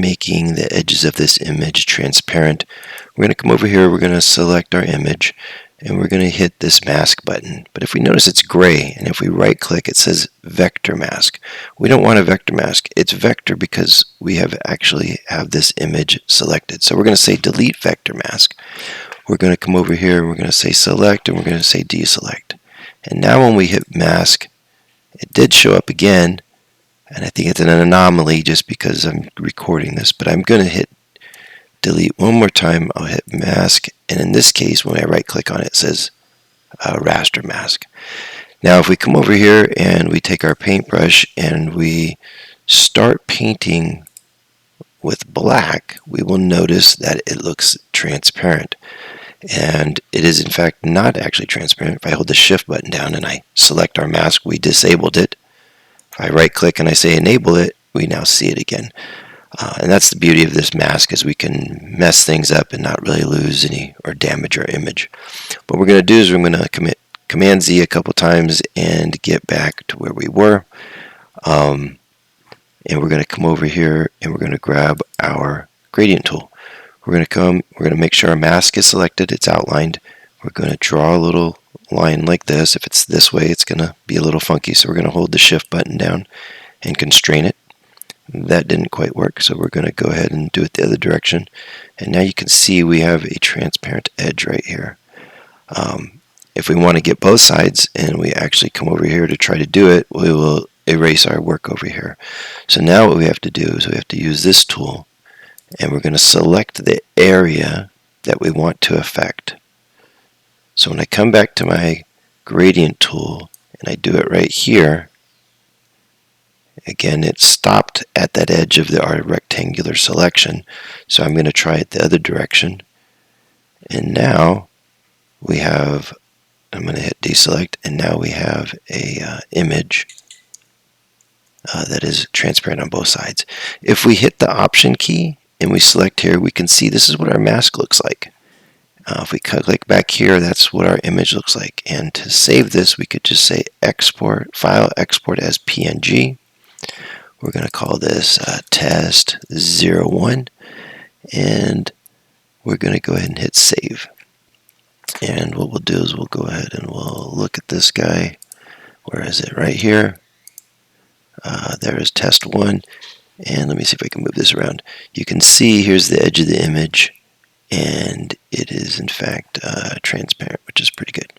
making the edges of this image transparent, we're going to come over here, we're going to select our image, and we're going to hit this mask button. But if we notice it's gray, and if we right click it says vector mask. We don't want a vector mask. It's vector because we actually have this image selected. So we're going to say delete vector mask. We're going to come over here and we're going to say select, and we're going to say deselect. And now when we hit mask, it did show up again, and I think it's an anomaly just because I'm recording this, but I'm going to hit delete one more time. I'll hit mask, and in this case when I right click on it, it says raster mask. Now if we come over here and we take our paintbrush and we start painting with black, we will notice that it looks transparent. And it is in fact not actually transparent. If I hold the shift button down and I select our mask, we disabled it. If I right click and I say enable it, we now see it again. And that's the beauty of this mask, is we can mess things up and not really lose any or damage our image. What we're going to do is we're going to Command Z a couple times and get back to where we were. And we're going to come over here and we're going to grab our gradient tool. We're going to make sure our mask is selected, it's outlined. We're going to draw a little line like this. If it's this way, it's going to be a little funky, so we're going to hold the shift button down and constrain it. That didn't quite work, so we're going to go ahead and do it the other direction. And now you can see we have a transparent edge right here. If we want to get both sides and we actually come over here to try to do it, we will erase our work over here. So now what we have to do is we have to use this tool, and we're going to select the area that we want to affect. So when I come back to my gradient tool and I do it right here, again it stopped at that edge of our rectangular selection. So I'm going to try it the other direction, and now we have, I'm going to hit deselect, and now we have a image that is transparent on both sides. If we hit the option key and we select here, we can see this is what our mask looks like. If we click back here, that's what our image looks like. And to save this, we could just say export, file export as PNG. We're going to call this test01, and we're going to go ahead and hit save. And what we'll do is we'll go ahead and we'll look at this guy. Where is it? Right here. There is test 1. And let me see if I can move this around. You can see here's the edge of the image, and it is in fact transparent, which is pretty good.